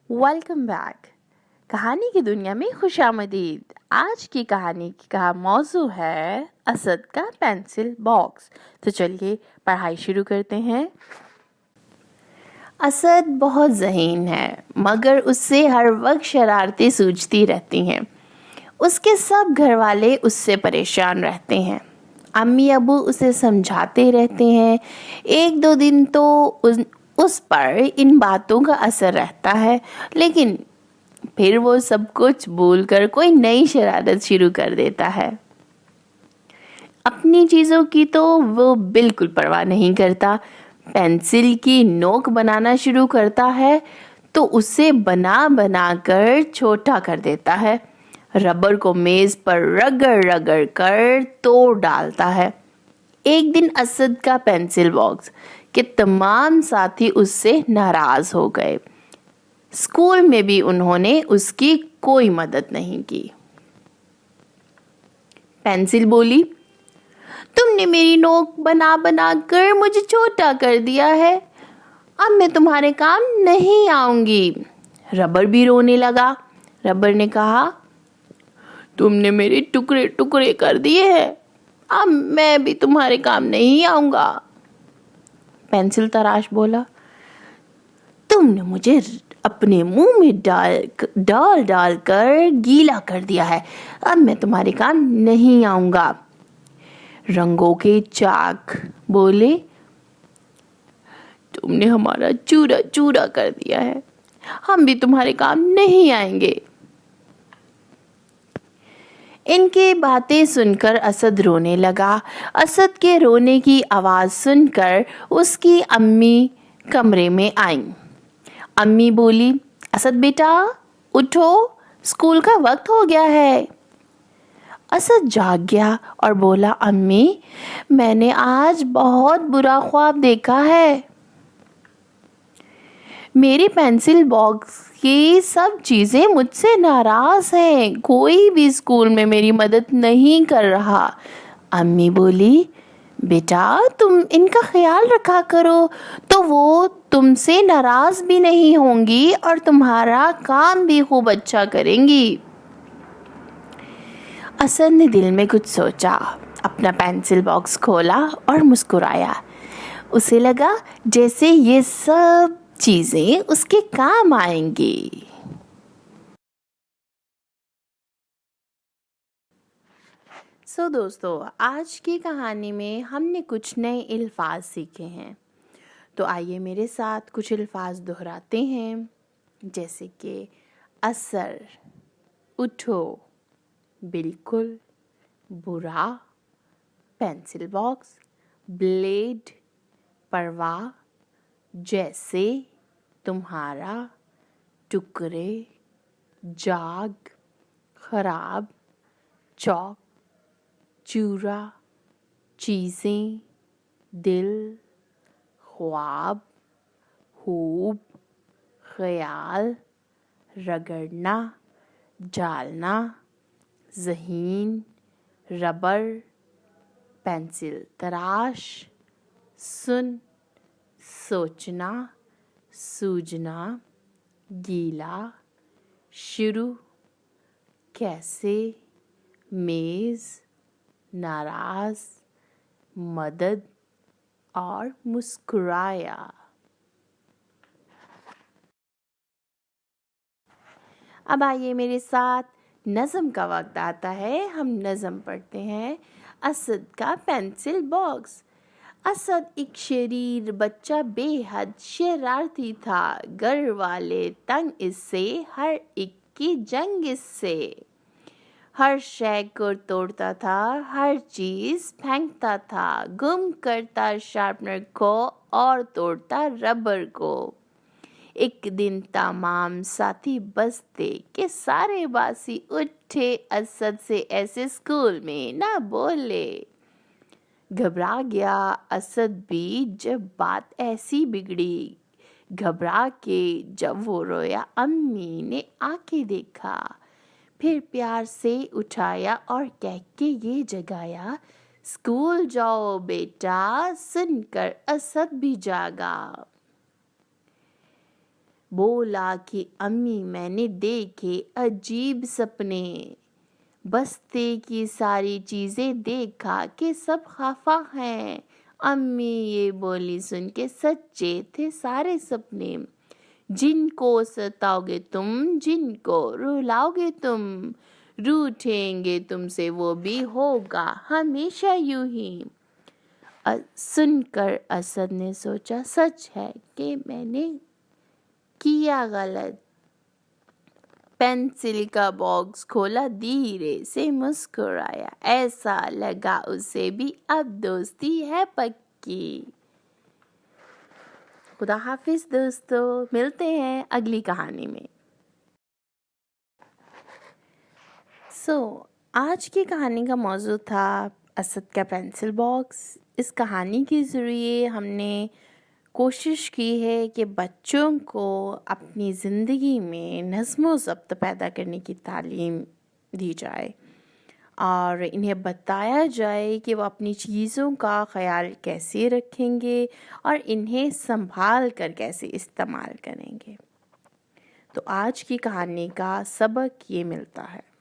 Welcome back. कहानी की दुनिया में खुशामदीद। आज की कहानी का मौजू है असद का पेंसिल बॉक्स। तो चलिए पढ़ाई शुरू करते हैं। असद बहुत ज़हीन है, मगर उससे हर वक्त शरारतें सूझती रहती हैं। उसके सब घर वाले उससे परेशान रहते हैं। अम्मी अबू उसे समझाते रहते हैं। एक दो दिन तो उस पर इन बातों का असर रहता है, लेकिन फिर वो सब कुछ भूलकर कोई नई शरारत शुरू कर देता है। अपनी चीज़ों की तो वो बिल्कुल परवाह नहीं करता। पेंसिल की नोक बनाना शुरू करता है तो उसे बना बना कर छोटा कर देता है। रबर को मेज पर रगड़ रगड़ कर तोड़ डालता है। एक दिन असद का पेंसिल बॉक्स के तमाम साथी उससे नाराज हो गए। स्कूल में भी उन्होंने उसकी कोई मदद नहीं की। पेंसिल बोली, तुमने मेरी नोक बना बना कर मुझे छोटा कर दिया है। अब मैं तुम्हारे काम नहीं आऊंगी। रबर भी रोने लगा। रबर ने कहा, तुमने मेरे टुकड़े टुकड़े कर दिए हैं। अब मैं भी तुम्हारे काम नहीं आऊंगा। पेंसिल तराश बोला, तुमने मुझे अपने मुंह में डाल डाल कर गीला कर दिया है। अब मैं तुम्हारे काम नहीं आऊंगा। रंगों के चाक बोले, तुमने हमारा चूरा चूरा कर दिया है। हम भी तुम्हारे काम नहीं आएंगे। इनकी बातें सुनकर असद रोने लगा। असद के रोने की आवाज़ सुनकर उसकी अम्मी कमरे में आईं। अम्मी बोली, असद बेटा उठो, स्कूल का वक्त हो गया है। असद जाग गया और बोला, अम्मी मैंने आज बहुत बुरा ख्वाब देखा है। मेरी पेंसिल बॉक्स की सब चीज़ें मुझसे नाराज़ हैं। कोई भी स्कूल में मेरी मदद नहीं कर रहा। अम्मी बोली, बेटा तुम इनका ख्याल रखा करो तो वो तुमसे नाराज़ भी नहीं होंगी और तुम्हारा काम भी खूब अच्छा करेंगी। असद ने दिल में कुछ सोचा, अपना पेंसिल बॉक्स खोला और मुस्कुराया। उसे लगा जैसे ये सब चीज़ें उसके काम आएंगी। दोस्तों, आज की कहानी में हमने कुछ नए अल्फाज सीखे हैं। तो आइए मेरे साथ कुछ अल्फाज दोहराते हैं, जैसे कि असर, उठो, बिल्कुल, बुरा, पेंसिल बॉक्स, ब्लेड, परवाह, जैसे, तुम्हारा, टुकड़े, जाग, खराब, चौक, चूरा, चीज़ें, दिल, ख्वाब, खूब, ख्याल, रगड़ना, डालना, ज़हीन, रबर, पेंसिल तराश, सुन, सोचना, सूझना, गीला, शुरू, कैसे, मेज़, नाराज़, मदद और मुस्कुराया। अब आइए मेरे साथ, नज़म का वक्त आता है। हम नज़म पढ़ते हैं। असद का पेंसिल बॉक्स। असद एक शरीर बच्चा बेहद शरारती था। घर वाले तंग इससे, हर एक की जंग इससे। हर शय को तोड़ता था, हर चीज़ फेंकता था। गुम करता शार्पनर को और तोड़ता रबर को। एक दिन तमाम साथी बसते के सारे बासी उठे। असद से ऐसे स्कूल में ना बोले। घबरा गया असद भी जब बात ऐसी बिगड़ी। घबरा के जब वो रोया, अम्मी ने आके देखा। फिर प्यार से उठाया और कह के ये जगाया, स्कूल जाओ बेटा। सुनकर असद भी जागा। بولا کہ امی میں نے دیکھے عجیب سپنے، بستے کی ساری چیزیں دیکھا کہ سب خفا ہیں۔ امی یہ بولی سن کے سچے تھے سارے سپنے، جن کو ستاؤ گے تم، جن کو رلاؤ گے تم، روٹھیں گے تم سے وہ بھی ہوگا ہمیشہ یوں ہی۔ سن کر اسد نے سوچا سچ ہے کہ میں نے کیا غلط، پینسل کا باکس کھولا دھیرے سے مسکرایا، ایسا لگا اسے بھی اب دوستی ہے پکی۔ خدا حافظ دوستو، ملتے ہیں اگلی کہانی میں۔ آج کی کہانی کا موضوع تھا اسد کا پینسل باکس۔ اس کہانی کے ذریعے ہم نے کوشش کی ہے کہ بچوں کو اپنی زندگی میں نظم و ضبط پیدا کرنے کی تعلیم دی جائے اور انہیں بتایا جائے کہ وہ اپنی چیزوں کا خیال کیسے رکھیں گے اور انہیں سنبھال کر کیسے استعمال کریں گے۔ تو آج کی کہانی کا سبق یہ ملتا ہے۔